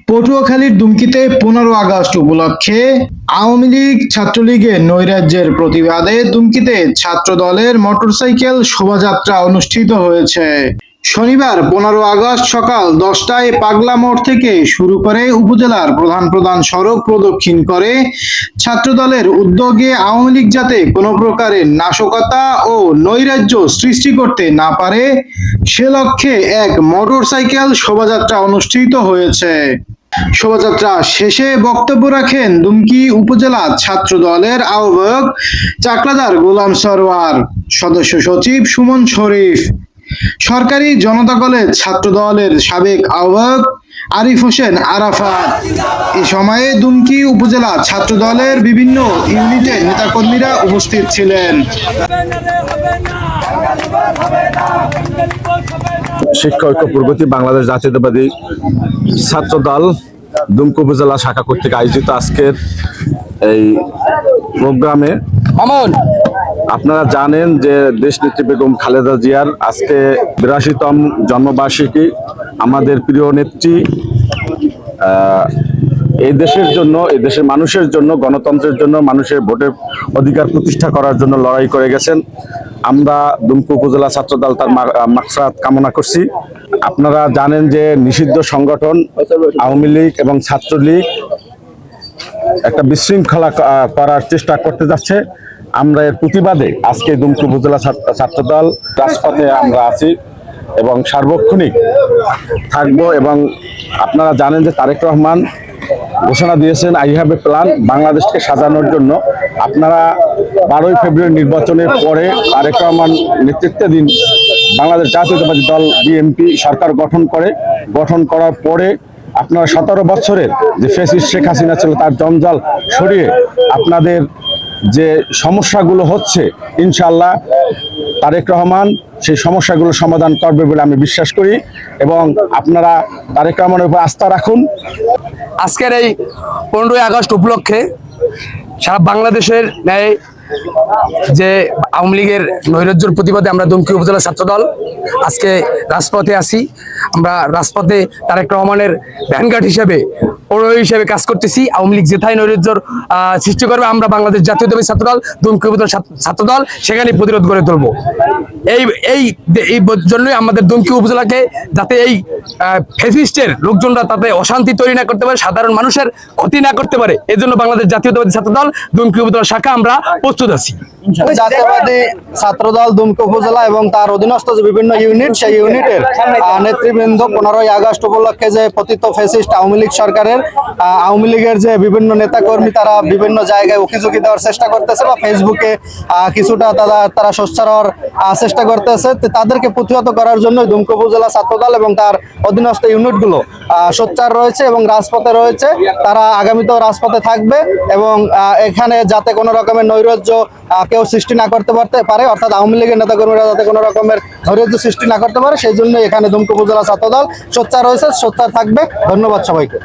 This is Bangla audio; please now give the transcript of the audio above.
পটুয়াখালীর দুমকিতে 15 আগস্ট উপলক্ষে আওয়ামী লীগ ছাত্রলীগের নৈরাজ্যের প্রতিবাদে দুমকিতে ছাত্র দলের মোটরসাইকেল শোভাযাত্রা অনুষ্ঠিত হয়েছে। শনিবার 15 আগস্ট সকাল 10টায় পাগলা মোড় থেকে শুরু করে উপজেলার প্রধান প্রধান সড়ক প্রদক্ষিণ করে ছাত্রদলের উদ্যোগে আওয়ামী লীগ যাতে কোনো প্রকারের নাশকতা ও নৈরাজ্য সৃষ্টি করতে না পারে সে লক্ষ্যে এক মোটরসাইকেল শোভাযাত্রা অনুষ্ঠিত হয়েছে। শোভাযাত্রা শেষে বক্তব্য রাখেন দুমকি উপজেলা ছাত্র দলের আহ্বায়ক চাকলাদার গোলাম সরওয়ার, সদস্য সচিব সুমন শরীফ, সরকারি জনতা কলেজ ছাত্র দলের সাবেক আহ্বায়ক আরিফ হোসেন আরাফাত। এ সময়ে দুমকি উপজেলা ছাত্র দলের বিভিন্ন ইউনিটের নেতাকর্মীরা উপস্থিত ছিলেন। শিক্ষা ঐক্য প্রগতি বাংলাদেশ জাতীয়তাবাদী ছাত্র দল দুমকি উপজেলা শাখা কর্তৃক আয়োজিত আজকের এই প্রোগ্রামে আপনারা জানেন যে দেশনেত্রী বেগম খালেদা জিয়ার আজকে 82তম জন্মবার্ষিকী। আমাদের প্রিয় নেত্রী এই দেশের জন্য, এই দেশের মানুষের জন্য, গণতন্ত্রের জন্য, মানুষের ভোটের অধিকার প্রতিষ্ঠা করার জন্য লড়াই করে গেছেন। আমরা দুমকি উপজেলা ছাত্রদল তার মাকসাদ কামনা করছি। আপনারা জানেন যে নিষিদ্ধ সংগঠন আওয়ামী লীগ এবং ছাত্রলীগ একটা বিশৃঙ্খলা করার চেষ্টা করতে যাচ্ছে। আমরা এর প্রতিবাদে আজকে দুমকি উপজেলা ছাত্রদল রাজপথে আমরা আছি এবং সার্বক্ষণিক থাকবো। এবং আপনারা জানেন যে তারেক রহমান ঘোষণা দিয়েছেন আই হ্যাভ এ প্ল্যান বাংলাদেশকে সাজানোর জন্য। আপনারা 12ই ফেব্রুয়ারি নির্বাচনের পরে তারেক রহমান নেতৃত্বাধীন বাংলাদেশ জাতীয়তাবাদী দল বিএনপি সরকার গঠন করার পরে আপনারা 17 বছরের যে ফ্যাসিস্ট শেখ হাসিনা ছিল তার জঞ্জাল সরিয়ে আপনাদের যে সমস্যাগুলো হচ্ছে ইনশাআল্লাহ তারেক রহমান সেই সমস্যাগুলো সমাধান করবে বলে আমি বিশ্বাস করি এবং আপনারা তারেক রহমানের উপর আস্থা রাখুন। আজকের এই 15ই আগস্ট উপলক্ষে সারা বাংলাদেশের ন্যায় যে আওয়ামী লীগের নৈরাজ্যের প্রতিবাদে আমরা দুমকি উপজেলা ছাত্রদল আজকে রাজপথে আছি। আমরা রাজপথে তারেক রহমানের ভ্যানগার্ড হিসেবে হিসেবে কাজ করতেছি। আওয়ামী লীগ যেথায় নৈরাজ্যর সৃষ্টি করবে আমরা বাংলাদেশ জাতীয়তাবাদী ছাত্রদল দুমকি উপজেলা ছাত্রদল সেখানে প্রতিরোধ করে তুলব। এই জন্যই আমাদের দুমকি উপজেলাকে যাতে এই ফ্যাসিস্টের লোকজনরা তাতে অশান্তি তৈরি না করতে পারে, সাধারণ মানুষের ক্ষতি না করতে পারে, এই জন্য বাংলাদেশ জাতীয়তাবাদী ছাত্রদল দুমকি উপজেলা শাখা আমরা প্রস্তুত আছি। জাতীয়তাবাদী ছাত্রদল দুমকি উপজেলা এবং তার অধীনস্থ যে বিভিন্ন ইউনিট, সেই ইউনিটের নেতৃবৃন্দ 15ই আগস্ট উপলক্ষে যে পতিত ফ্যাসিস্ট আওয়ামী লীগ সরকারের আওয়ামী লীগের যে বিভিন্ন নেতাকর্মী তারা বিভিন্ন জায়গায় উকিঝুঁকি দেওয়ার চেষ্টা করতেছে বা ফেসবুকে কিছুটা তারা সোচ্চার হওয়ার চেষ্টা করতেছে, তাদেরকে প্রতিহত করার জন্য দুমকি উপজেলা ছাত্রদল এবং তার অধীনস্থ ইউনিটগুলো সোচ্চার রয়েছে এবং রাজপথে রয়েছে। তারা আগামীতেও রাজপথে থাকবে এবং এখানে যাতে কোনো রকমের নৈরাজ্য কেউ সৃষ্টি না করতে পারে, অর্থাৎ আওয়ামী লীগের নেতাকর্মীরা যাতে কোনো রকমের নৈরাজ্য সৃষ্টি না করতে পারে, সেই জন্য এখানে দুমকি উপজেলা ছাত্রদল সোচ্চার রয়েছে, সোচ্চার থাকবে। ধন্যবাদ সবাইকে।